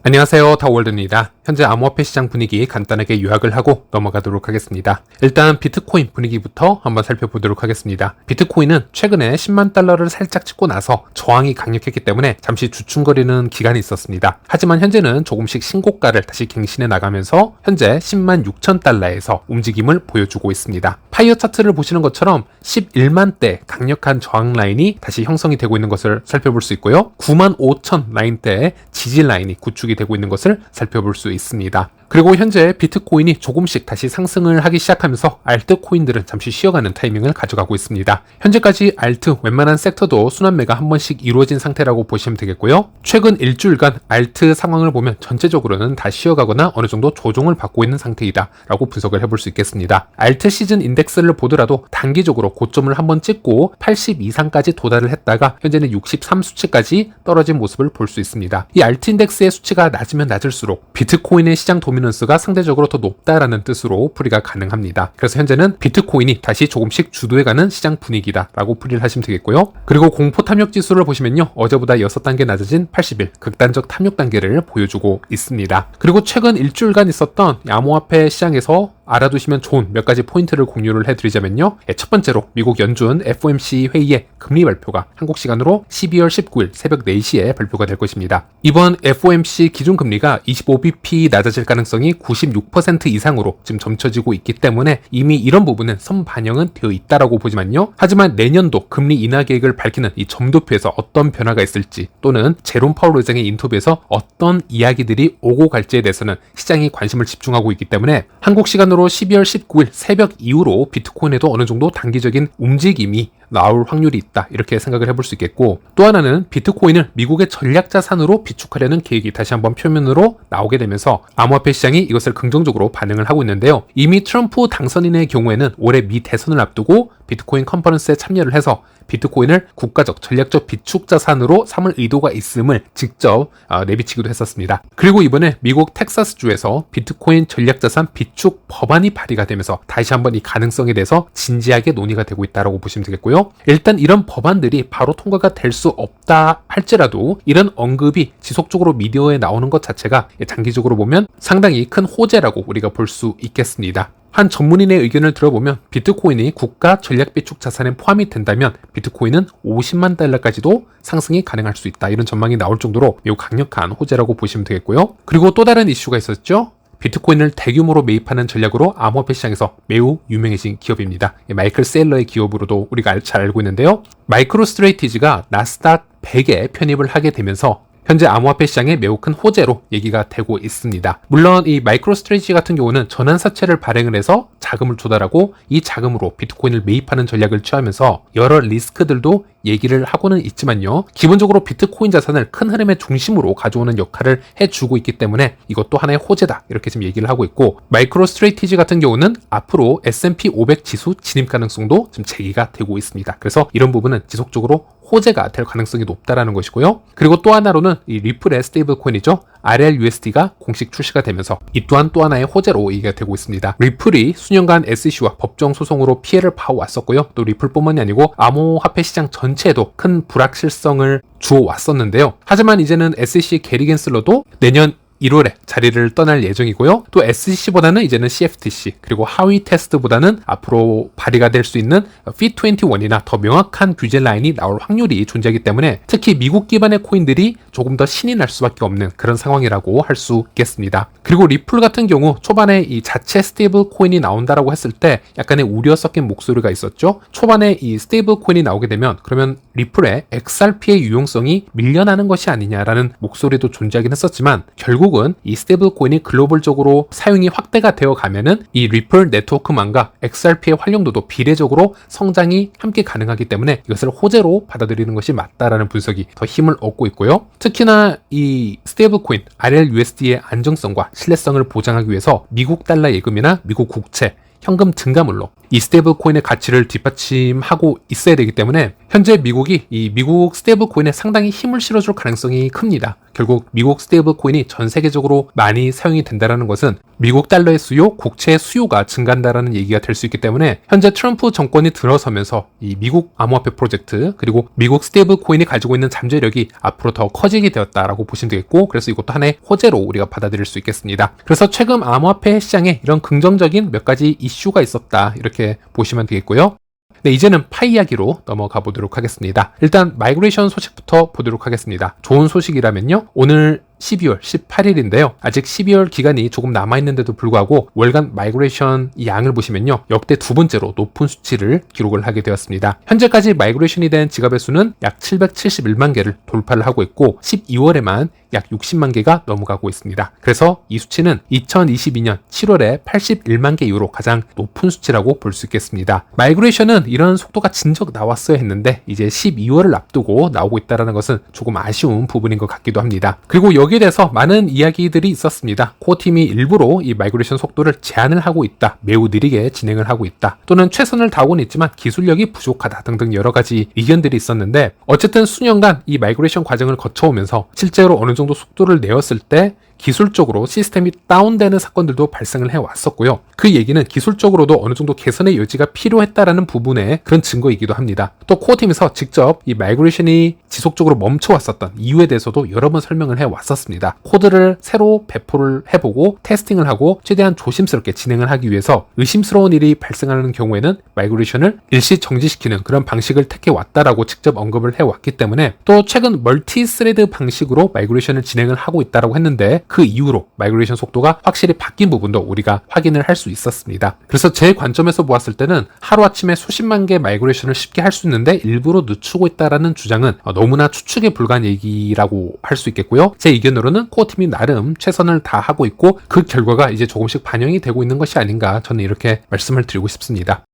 안녕하세요, 타월드입니다. 현재 암호화폐 시장 분위기 간단하게 요약을 하고 넘어가도록 하겠습니다. 일단 비트코인 분위기부터 한번 살펴보도록 하겠습니다. 비트코인은 최근에 10만 달러를 살짝 찍고 나서 저항이 강력했기 때문에 잠시 주춤거리는 기간이 있었습니다. 하지만 현재는 조금씩 신고가를 다시 갱신해 나가면서 현재 10만 6천 달러에서 움직임을 보여주고 있습니다. 파이어 차트를 보시는 것처럼 11만대 강력한 저항 라인이 다시 형성이 되고 있는 것을 살펴볼 수 있고요. 9만 5천 라인대의 지지 라인이 구축이 되고 있는 것을 살펴볼 수 있습니다. 그리고 현재 비트코인이 조금씩 다시 상승을 하기 시작하면서 알트 코인들은 잠시 쉬어가는 타이밍을 가져가고 있습니다. 현재까지 알트 웬만한 섹터도 순환매가 한 번씩 이루어진 상태라고 보시면 되겠고요. 최근 일주일간 알트 상황을 보면 전체적으로는 다 쉬어가거나 어느 정도 조정을 받고 있는 상태이다 라고 분석을 해볼 수 있겠습니다. 알트 시즌 인덱스를 보더라도 단기적으로 고점을 한번 찍고 80 이상까지 도달을 했다가 현재는 63 수치까지 떨어진 모습을 볼 수 있습니다. 이 알트 인덱스의 수치가 낮으면 낮을수록 비트코인의 시장 도미넌스가 상대적으로 더 높다라는 뜻으로 풀이가 가능합니다. 그래서 현재는 비트코인이 다시 조금씩 주도해가는 시장 분위기다 라고 풀이를 하시면 되겠고요. 그리고 공포 탐욕 지수를 보시면요, 어제보다 6단계 낮아진 80일 극단적 탐욕 단계를 보여주고 있습니다. 그리고 최근 일주일간 있었던 암호화폐 시장에서 알아두시면 좋은 몇 가지 포인트를 공유를 해드리자면요. 첫 번째로 미국 연준 FOMC 회의의 금리 발표가 한국 시간으로 12월 19일 새벽 4시에 발표가 될 것입니다. 이번 FOMC 기준금리가 25bp 낮아질 가능성이 96% 이상으로 지금 점쳐지고 있기 때문에 이미 이런 부분은 선반영은 되어 있다라고 보지만요. 하지만 내년도 금리 인하 계획을 밝히는 이 점도표에서 어떤 변화가 있을지 또는 제롬 파월 의장의 인터뷰에서 어떤 이야기들이 오고 갈지에 대해서는 시장이 관심을 집중하고 있기 때문에 한국 시간으로 12월 19일 새벽 이후로 비트코인에도 어느 정도 단기적인 움직임이 나올 확률이 있다 이렇게 생각을 해볼 수 있겠고, 또 하나는 비트코인을 미국의 전략자산으로 비축하려는 계획이 다시 한번 표면으로 나오게 되면서 암호화폐 시장이 이것을 긍정적으로 반응을 하고 있는데요. 이미 트럼프 당선인의 경우에는 올해 미 대선을 앞두고 비트코인 컨퍼런스에 참여를 해서 비트코인을 국가적 전략적 비축 자산으로 삼을 의도가 있음을 직접 내비치기도 했었습니다. 그리고 이번에 미국 텍사스주에서 비트코인 전략자산 비축 법안이 발의가 되면서 다시 한번 이 가능성에 대해서 진지하게 논의가 되고 있다고 보시면 되겠고요. 일단 이런 법안들이 바로 통과가 될 수 없다 할지라도 이런 언급이 지속적으로 미디어에 나오는 것 자체가 장기적으로 보면 상당히 큰 호재라고 우리가 볼 수 있겠습니다. 한 전문인의 의견을 들어보면 비트코인이 국가 전략 비축 자산에 포함이 된다면 비트코인은 50만 달러까지도 상승이 가능할 수 있다, 이런 전망이 나올 정도로 매우 강력한 호재라고 보시면 되겠고요. 그리고 또 다른 이슈가 있었죠. 비트코인을 대규모로 매입하는 전략으로 암호화폐 시장에서 매우 유명해진 기업입니다. 마이클 세일러의 기업으로도 우리가 잘 알고 있는데요. 마이크로 스트레이티지가 나스닥 100에 편입을 하게 되면서 현재 암호화폐 시장에 매우 큰 호재로 얘기가 되고 있습니다. 물론 이 마이크로 스트레이지 같은 경우는 전환사채를 발행을 해서 자금을 조달하고 이 자금으로 비트코인을 매입하는 전략을 취하면서 여러 리스크들도 얘기를 하고는 있지만요. 기본적으로 비트코인 자산을 큰 흐름의 중심으로 가져오는 역할을 해주고 있기 때문에 이것도 하나의 호재다 이렇게 지금 얘기를 하고 있고, 마이크로 스트레이티지 같은 경우는 앞으로 S&P 500 지수 진입 가능성도 지금 제기가 되고 있습니다. 그래서 이런 부분은 지속적으로 호재가 될 가능성이 높다라는 것이고요. 그리고 또 하나로는 이 리플의 스테이블 코인이죠. RLUSD가 공식 출시가 되면서 이 또한 또 하나의 호재로 얘기가 되고 있습니다. 리플이 수년간 SEC와 법정 소송으로 피해를 봐왔었고요. 또 리플뿐만이 아니고 암호화폐 시장 전체에도 큰 불확실성을 주어왔었는데요. 하지만 이제는 SEC 게리 겐슬러도 내년 1월에 자리를 떠날 예정이고요. 또 SEC보다는 이제는 CFTC, 그리고 하위 테스트보다는 앞으로 발의가 될 수 있는 Fit21이나 더 명확한 규제 라인이 나올 확률이 존재하기 때문에 특히 미국 기반의 코인들이 조금 더 신이 날 수밖에 없는 그런 상황이라고 할 수 있겠습니다. 그리고 리플 같은 경우 초반에 이 자체 스테이블 코인이 나온다라고 했을 때 약간의 우려 섞인 목소리가 있었죠. 초반에 이 스테이블 코인이 나오게 되면 그러면 리플의 XRP의 유용성이 밀려나는 것이 아니냐라는 목소리도 존재하긴 했었지만, 결국은 이 스테이블 코인이 글로벌적으로 사용이 확대가 되어 가면은 이 리플 네트워크망과 XRP의 활용도도 비례적으로 성장이 함께 가능하기 때문에 이것을 호재로 받아들이는 것이 맞다라는 분석이 더 힘을 얻고 있고요. 특히나 이 스테이블 코인 RLUSD의 안정성과 신뢰성을 보장하기 위해서 미국 달러 예금이나 미국 국채, 현금 증가물로 이 스테이블 코인의 가치를 뒷받침하고 있어야 되기 때문에 현재 미국이 이 미국 스테이블 코인에 상당히 힘을 실어줄 가능성이 큽니다. 결국 미국 스테이블 코인이 전 세계적으로 많이 사용이 된다는 것은 미국 달러의 수요, 국채의 수요가 증가한다는 얘기가 될 수 있기 때문에 현재 트럼프 정권이 들어서면서 이 미국 암호화폐 프로젝트 그리고 미국 스테이블 코인이 가지고 있는 잠재력이 앞으로 더 커지게 되었다라고 보시면 되겠고, 그래서 이것도 하나의 호재로 우리가 받아들일 수 있겠습니다. 그래서 최근 암호화폐 시장에 이런 긍정적인 몇 가지 이슈가 있었다, 이렇게 보시면 되겠고요. 네, 이제는 파이 이야기로 넘어가 보도록 하겠습니다. 일단 마이그레이션 소식부터 보도록 하겠습니다. 좋은 소식이라면요, 오늘 12월 18일인데요. 아직 12월 기간이 조금 남아있는데도 불구하고 월간 마이그레이션 양을 보시면요, 역대 두 번째로 높은 수치를 기록을 하게 되었습니다. 현재까지 마이그레이션이 된 지갑의 수는 약 771만 개를 돌파를 하고 있고 12월에만 약 60만 개가 넘어가고 있습니다. 그래서 이 수치는 2022년 7월에 81만 개 이후로 가장 높은 수치라고 볼 수 있겠습니다. 마이그레이션은 이런 속도가 진작 나왔어야 했는데 이제 12월을 앞두고 나오고 있다는 것은 조금 아쉬운 부분인 것 같기도 합니다. 그리고 여기에 대해서 많은 이야기들이 있었습니다. 코어팀이 일부러 이 마이그레이션 속도를 제한을 하고 있다, 매우 느리게 진행을 하고 있다, 또는 최선을 다하고는 있지만 기술력이 부족하다 등등 여러 가지 의견들이 있었는데, 어쨌든 수년간 이 마이그레이션 과정을 거쳐오면서 실제로 어느 정도 속도를 내었을 때 기술적으로 시스템이 다운되는 사건들도 발생을 해왔었고요. 그 얘기는 기술적으로도 어느 정도 개선의 여지가 필요했다라는 부분의 그런 증거이기도 합니다. 또 코어팀에서 직접 이 마이그레이션이 지속적으로 멈춰왔었던 이유에 대해서도 여러 번 설명을 해왔었습니다. 코드를 새로 배포를 해보고 테스팅을 하고 최대한 조심스럽게 진행을 하기 위해서 의심스러운 일이 발생하는 경우에는 마이그레이션을 일시 정지시키는 그런 방식을 택해왔다라고 직접 언급을 해왔기 때문에, 또 최근 멀티 스레드 방식으로 마이그레이션을 진행을 하고 있다라고 했는데 그 이후로 마이그레이션 속도가 확실히 바뀐 부분도 우리가 확인을 할 수 있었습니다. 그래서 제 관점에서 보았을 때는 하루아침에 수십만 개 마이그레이션을 쉽게 할 수 있는데 일부러 늦추고 있다라는 주장은 너무나 추측에 불과한 얘기라고 할 수 있겠고요. 제 의견으로는 코어팀이 나름 최선을 다하고 있고 그 결과가 이제 조금씩 반영이 되고 있는 것이 아닌가, 저는 이렇게 말씀을 드리고 싶습니다.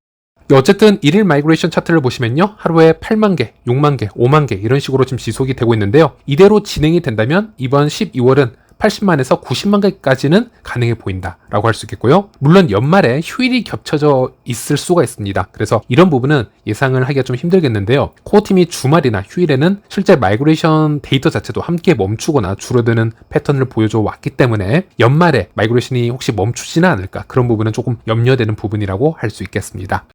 어쨌든 1일 마이그레이션 차트를 보시면요, 하루에 8만 개, 6만 개, 5만 개 이런 식으로 지금 지속이 되고 있는데요. 이대로 진행이 된다면 이번 12월은 80만에서 90만 개까지는 가능해 보인다라고 할 수 있겠고요. 물론 연말에 휴일이 겹쳐져 있을 수가 있습니다. 그래서 이런 부분은 예상을 하기가 좀 힘들겠는데요. 코어팀이 주말이나 휴일에는 실제 마이그레이션 데이터 자체도 함께 멈추거나 줄어드는 패턴을 보여줘 왔기 때문에 연말에 마이그레이션이 혹시 멈추지는 않을까, 그런 부분은 조금 염려되는 부분이라고 할 수 있겠습니다.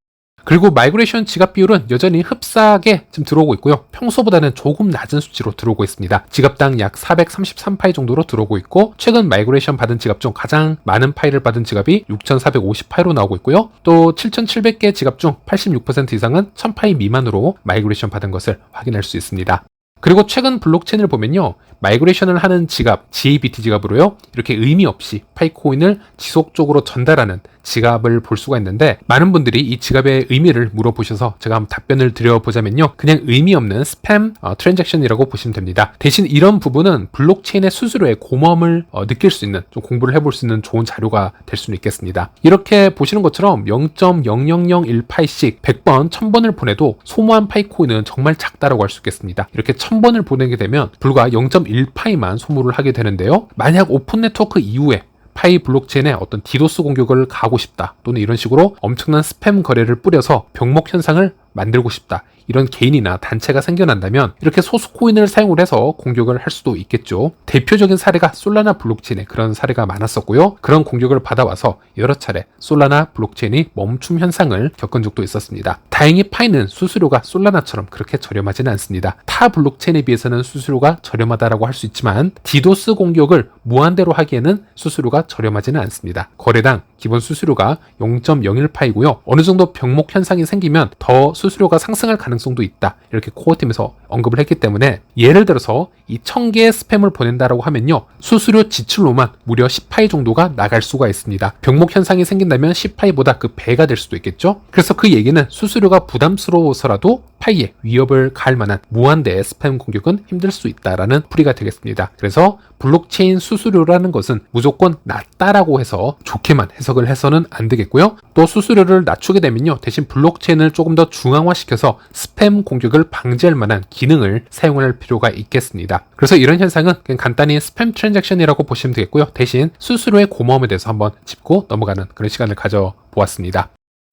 그리고 마이그레이션 지갑 비율은 여전히 흡사하게 지금 들어오고 있고요. 평소보다는 조금 낮은 수치로 들어오고 있습니다. 지갑당 약 433파이 정도로 들어오고 있고, 최근 마이그레이션 받은 지갑 중 가장 많은 파이를 받은 지갑이 6450파이로 나오고 있고요. 또 7700개 지갑 중 86% 이상은 1000파이 미만으로 마이그레이션 받은 것을 확인할 수 있습니다. 그리고 최근 블록체인을 보면요, 마이그레이션을 하는 지갑, GABT 지갑으로요, 이렇게 의미 없이 파이코인을 지속적으로 전달하는 지갑을 볼 수가 있는데, 많은 분들이 이 지갑의 의미를 물어보셔서 제가 한번 답변을 드려보자면요, 그냥 의미 없는 스팸 트랜잭션이라고 보시면 됩니다. 대신 이런 부분은 블록체인의 수수료의 고마움을 느낄 수 있는, 좀 공부를 해볼 수 있는 좋은 자료가 될 수는 있겠습니다. 이렇게 보시는 것처럼 0.0001파이씩 100번, 1000번을 보내도 소모한 파이코인은 정말 작다라고 할 수 있겠습니다. 이렇게 1000번을 보내게 되면 불과 0.1파이만 소모를 하게 되는데요. 만약 오픈 네트워크 이후에 파이 블록체인에 어떤 디도스 공격을 가하고 싶다, 또는 이런 식으로 엄청난 스팸 거래를 뿌려서 병목 현상을 만들고 싶다, 이런 개인이나 단체가 생겨난다면 이렇게 소수 코인을 사용을 해서 공격을 할 수도 있겠죠. 대표적인 사례가 솔라나 블록체인에 그런 사례가 많았었고요. 그런 공격을 받아와서 여러 차례 솔라나 블록체인이 멈춤 현상을 겪은 적도 있었습니다. 다행히 파이는 수수료가 솔라나처럼 그렇게 저렴하지는 않습니다. 타 블록체인에 비해서는 수수료가 저렴하다라고 할 수 있지만 디도스 공격을 무한대로 하기에는 수수료가 저렴하지는 않습니다. 거래당 기본 수수료가 0.01파이고요. 어느 정도 병목 현상이 생기면 더 수수료가 상승할 가능성도 있다, 이렇게 코어팀에서 언급을 했기 때문에, 예를 들어서 이 1000개의 스팸을 보낸다라고 하면요, 수수료 지출로만 무려 10파이 정도가 나갈 수가 있습니다. 병목 현상이 생긴다면 10파이보다 그 배가 될 수도 있겠죠. 그래서 그 얘기는 수수료가 부담스러워서라도 파이에 위협을 가할 만한 무한대의 스팸 공격은 힘들 수 있다라는 풀이가 되겠습니다. 그래서 블록체인 수수료라는 것은 무조건 낮다라고 해서 좋게만 해석을 해서는 안 되겠고요. 또 수수료를 낮추게 되면요, 대신 블록체인을 조금 더 중앙화시켜서 스팸 공격을 방지할 만한 기능을 사용할 필요가 있겠습니다. 그래서 이런 현상은 그냥 간단히 스팸 트랜잭션이라고 보시면 되겠고요. 대신 수수료의 고마움에 대해서 한번 짚고 넘어가는 그런 시간을 가져보았습니다.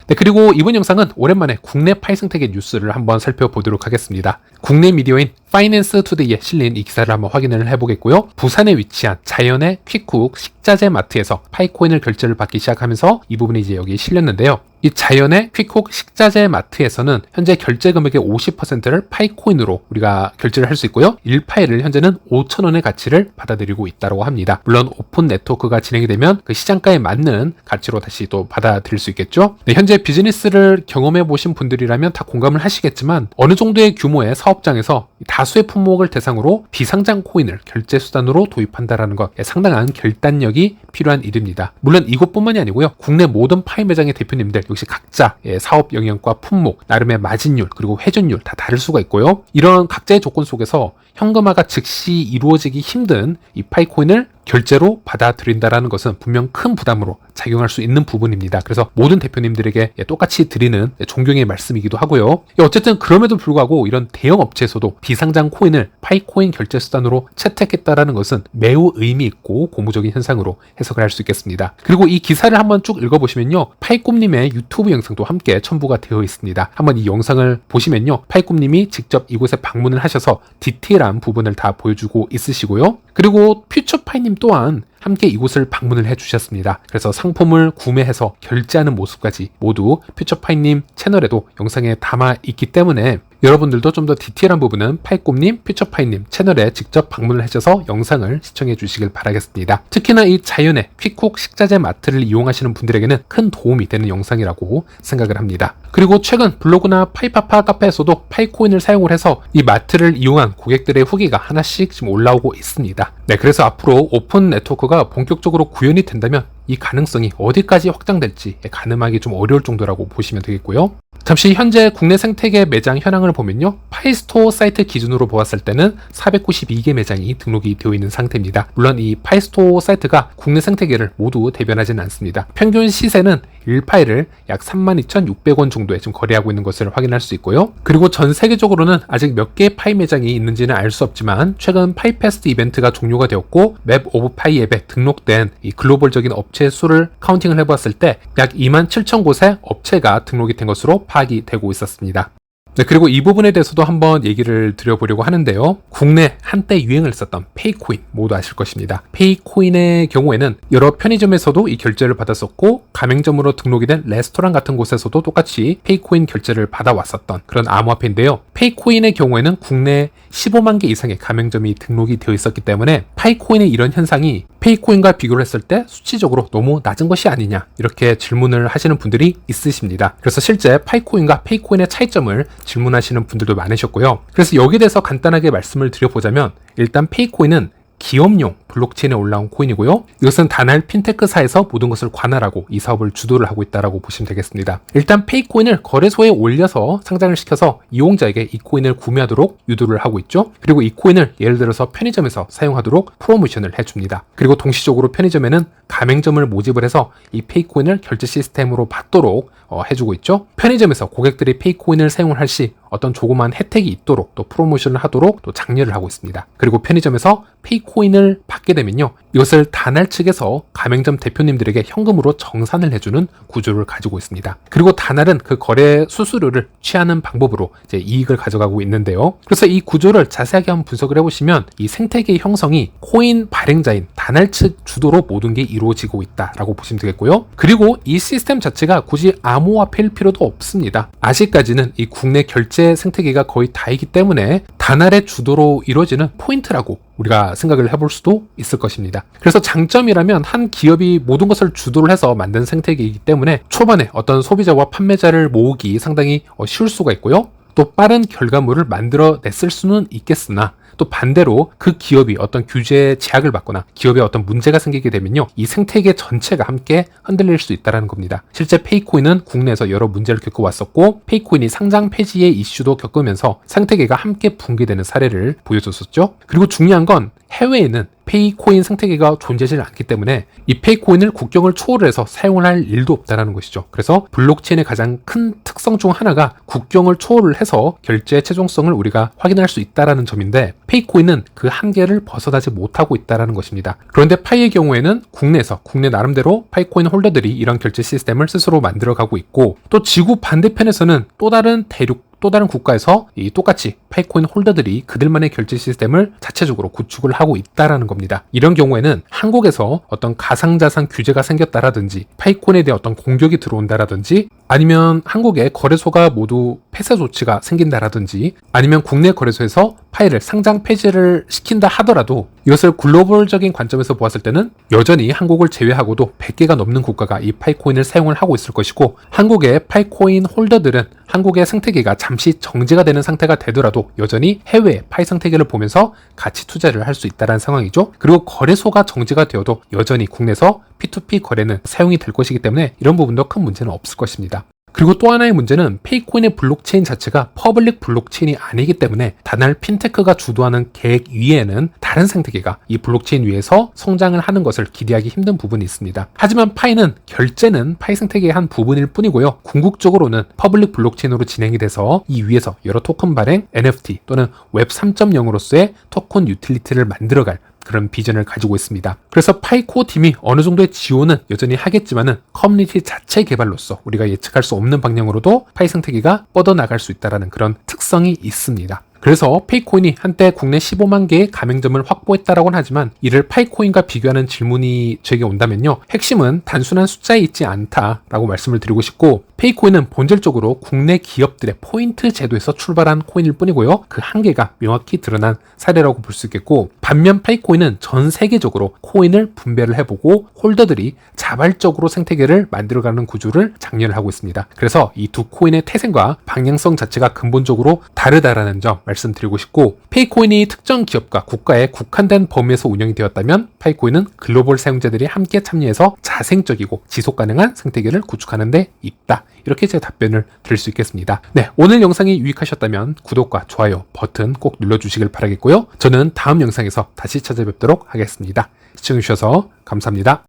네, 그리고 이번 영상은 오랜만에 국내 파이 생태계 뉴스를 한번 살펴보도록 하겠습니다. 국내 미디어인 파이낸스 투데이에 실린 이 기사를 한번 확인을 해보겠고요. 부산에 위치한 자연의 퀵쿡 식자재 마트에서 파이코인을 결제를 받기 시작하면서 이 부분이 이제 여기 실렸는데요. 이 자연의 퀵쿡 식자재 마트에서는 현재 결제 금액의 50%를 파이코인으로 우리가 결제를 할 수 있고요. 1파이를 현재는 5,000원의 가치를 받아들이고 있다고 합니다. 물론 오픈 네트워크가 진행이 되면 그 시장가에 맞는 가치로 다시 또 받아들일 수 있겠죠. 네, 현재 비즈니스를 경험해 보신 분들이라면 다 공감을 하시겠지만 어느 정도의 규모의 사업장에서 다수의 품목을 대상으로 비상장 코인을 결제 수단으로 도입한다라는 것, 상당한 결단력이 필요한 일입니다. 물론 이것뿐만이 아니고요. 국내 모든 파이 매장의 대표님들 역시 각자 사업 영역과 품목, 나름의 마진율 그리고 회전율 다 다를 수가 있고요. 이런 각자의 조건 속에서 현금화가 즉시 이루어지기 힘든 이 파이코인을 결제로 받아들인다라는 것은 분명 큰 부담으로 작용할 수 있는 부분입니다. 그래서 모든 대표님들에게 똑같이 드리는 존경의 말씀이기도 하고요. 어쨌든 그럼에도 불구하고 이런 대형 업체에서도 비상장 코인을 파이코인 결제 수단으로 채택했다라는 것은 매우 의미 있고 고무적인 현상으로 해석을 할 수 있겠습니다. 그리고 이 기사를 한번 쭉 읽어보시면요. 파이꿈님의 유튜브 영상도 함께 첨부가 되어 있습니다. 한번 이 영상을 보시면요. 파이꿈님이 직접 이곳에 방문을 하셔서 디테일한 부분을 다 보여주고 있으시고요. 그리고 퓨처파이님 또한 함께 이곳을 방문을 해주셨습니다. 그래서 상품을 구매해서 결제하는 모습까지 모두 퓨처파이님 채널에도 영상에 담아 있기 때문에 여러분들도 좀 더 디테일한 부분은 파이꿈님, 퓨처파이님 채널에 직접 방문을 하셔서 영상을 시청해 주시길 바라겠습니다. 특히나 이 자연의 퀵쿡 식자재 마트를 이용하시는 분들에게는 큰 도움이 되는 영상이라고 생각을 합니다. 그리고 최근 블로그나 파이파파 카페에서도 파이코인을 사용을 해서 이 마트를 이용한 고객들의 후기가 하나씩 지금 올라오고 있습니다. 네, 그래서 앞으로 오픈 네트워크가 본격적으로 구현이 된다면 이 가능성이 어디까지 확장될지 가늠하기 좀 어려울 정도라고 보시면 되겠고요. 잠시 현재 국내 생태계 매장 현황을 보면요. 파이스토어 사이트 기준으로 보았을 때는 492개 매장이 등록이 되어 있는 상태입니다. 물론 이 파이스토어 사이트가 국내 생태계를 모두 대변하지는 않습니다. 평균 시세는 1파이를 약 32,600원 정도에 지금 거래하고 있는 것을 확인할 수 있고요. 그리고 전 세계적으로는 아직 몇 개의 파이 매장이 있는지는 알 수 없지만 최근 파이페스트 이벤트가 종료가 되었고 맵 오브 파이 앱에 등록된 이 글로벌적인 업체 수를 카운팅을 해보았을 때 약 27,000곳의 업체가 등록이 된 것으로 파악이 되고 있었습니다. 네, 그리고 이 부분에 대해서도 한번 얘기를 드려보려고 하는데요. 국내 한때 유행을 했었던 페이코인 모두 아실 것입니다. 페이코인의 경우에는 여러 편의점에서도 이 결제를 받았었고 가맹점으로 등록이 된 레스토랑 같은 곳에서도 똑같이 페이코인 결제를 받아왔었던 그런 암호화폐인데요. 페이코인의 경우에는 국내 15만 개 이상의 가맹점이 등록이 되어 있었기 때문에 파이코인의 이런 현상이 페이코인과 비교를 했을 때 수치적으로 너무 낮은 것이 아니냐 이렇게 질문을 하시는 분들이 있으십니다. 그래서 실제 파이코인과 페이코인의 차이점을 질문하시는 분들도 많으셨고요. 그래서 여기에 대해서 간단하게 말씀을 드려보자면 일단 페이코인은 기업용 블록체인에 올라온 코인이고요. 이것은 단알 핀테크사에서 모든 것을 관할하고 이 사업을 주도를 하고 있다고 보시면 되겠습니다. 일단 페이코인을 거래소에 올려서 상장을 시켜서 이용자에게 이 코인을 구매하도록 유도를 하고 있죠. 그리고 이 코인을 예를 들어서 편의점에서 사용하도록 프로모션을 해줍니다. 그리고 동시적으로 편의점에는 가맹점을 모집을 해서 이 페이코인을 결제 시스템으로 받도록 해주고 있죠. 편의점에서 고객들이 페이코인을 사용을 할 시 어떤 조그만 혜택이 있도록 또 프로모션을 하도록 또 장려를 하고 있습니다. 그리고 편의점에서 페이코인을 받게 되면요. 이것을 단알 측에서 가맹점 대표님들에게 현금으로 정산을 해주는 구조를 가지고 있습니다. 그리고 단알은 그 거래 수수료를 취하는 방법으로 이제 이익을 가져가고 있는데요. 그래서 이 구조를 자세하게 한번 분석을 해보시면 이 생태계의 형성이 코인 발행자인 단알 측 주도로 모든 게 이루어지고 있다라고 보시면 되겠고요. 그리고 이 시스템 자체가 굳이 암호화폐일 필요도 없습니다. 아직까지는 이 국내 결제 생태계가 거의 다이기 때문에 단알의 주도로 이루어지는 포인트라고 우리가 생각을 해볼 수도 있을 것입니다. 그래서 장점이라면 한 기업이 모든 것을 주도를 해서 만든 생태계이기 때문에 초반에 어떤 소비자와 판매자를 모으기 상당히 쉬울 수가 있고요. 또 빠른 결과물을 만들어냈을 수는 있겠으나 또 반대로 그 기업이 어떤 규제에 제약을 받거나 기업에 어떤 문제가 생기게 되면요. 이 생태계 전체가 함께 흔들릴 수 있다는 겁니다. 실제 페이코인은 국내에서 여러 문제를 겪어왔었고 페이코인이 상장 폐지의 이슈도 겪으면서 생태계가 함께 붕괴되는 사례를 보여줬었죠. 그리고 중요한 건 해외에는 페이코인 생태계가 존재하지 않기 때문에 이 페이코인을 국경을 초월해서 사용을 할 일도 없다는 것이죠. 그래서 블록체인의 가장 큰 특성 중 하나가 국경을 초월을 해서 결제의 최종성을 우리가 확인할 수 있다는 점인데, 페이코인은 그 한계를 벗어나지 못하고 있다는 것입니다. 그런데 파이의 경우에는 국내 나름대로 파이코인 홀더들이 이런 결제 시스템을 스스로 만들어가고 있고, 또 지구 반대편에서는 또 다른 국가에서 이 똑같이 파이코인 홀더들이 그들만의 결제 시스템을 자체적으로 구축을 하고 있다라는 겁니다. 이런 경우에는 한국에서 어떤 가상자산 규제가 생겼다라든지 파이코인에 대한 어떤 공격이 들어온다라든지, 아니면 한국의 거래소가 모두 폐쇄 조치가 생긴다라든지, 아니면 국내 거래소에서 파이를 상장 폐지를 시킨다 하더라도 이것을 글로벌적인 관점에서 보았을 때는 여전히 한국을 제외하고도 100개가 넘는 국가가 이 파이코인을 사용을 하고 있을 것이고, 한국의 파이코인 홀더들은 한국의 생태계가 잠시 정지가 되는 상태가 되더라도 여전히 해외 파이 생태계를 보면서 가치 투자를 할 수 있다는 상황이죠. 그리고 거래소가 정지가 되어도 여전히 국내에서 P2P 거래는 사용이 될 것이기 때문에 이런 부분도 큰 문제는 없을 것입니다. 그리고 또 하나의 문제는 페이코인의 블록체인 자체가 퍼블릭 블록체인이 아니기 때문에 단일 핀테크가 주도하는 계획 위에는 다른 생태계가 이 블록체인 위에서 성장을 하는 것을 기대하기 힘든 부분이 있습니다. 하지만 파이는 결제는 파이 생태계의 한 부분일 뿐이고요. 궁극적으로는 퍼블릭 블록체인으로 진행이 돼서 이 위에서 여러 토큰 발행, NFT 또는 웹 3.0으로서의 토큰 유틸리티를 만들어갈 그런 비전을 가지고 있습니다. 그래서 파이코 팀이 어느 정도의 지원은 여전히 하겠지만은 커뮤니티 자체 개발로서 우리가 예측할 수 없는 방향으로도 파이 생태계가 뻗어나갈 수 있다는 그런 특성이 있습니다. 그래서 페이코인이 한때 국내 15만 개의 가맹점을 확보했다라고는 하지만, 이를 파이코인과 비교하는 질문이 제게 온다면요, 핵심은 단순한 숫자에 있지 않다라고 말씀을 드리고 싶고, 페이코인은 본질적으로 국내 기업들의 포인트 제도에서 출발한 코인일 뿐이고요, 그 한계가 명확히 드러난 사례라고 볼 수 있겠고, 반면 파이코인은 전 세계적으로 코인을 분배를 해보고 홀더들이 자발적으로 생태계를 만들어가는 구조를 장려를 하고 있습니다. 그래서 이 두 코인의 태생과 방향성 자체가 근본적으로 다르다라는 점 말씀드리고 싶고, 페이코인이 특정 기업과 국가에 국한된 범위에서 운영이 되었다면 파이코인은 글로벌 사용자들이 함께 참여해서 자생적이고 지속 가능한 생태계를 구축하는 데 있다. 이렇게 제 답변을 드릴 수 있겠습니다. 네, 오늘 영상이 유익하셨다면 구독과 좋아요 버튼 꼭 눌러주시길 바라겠고요. 저는 다음 영상에서 다시 찾아뵙도록 하겠습니다. 시청해주셔서 감사합니다.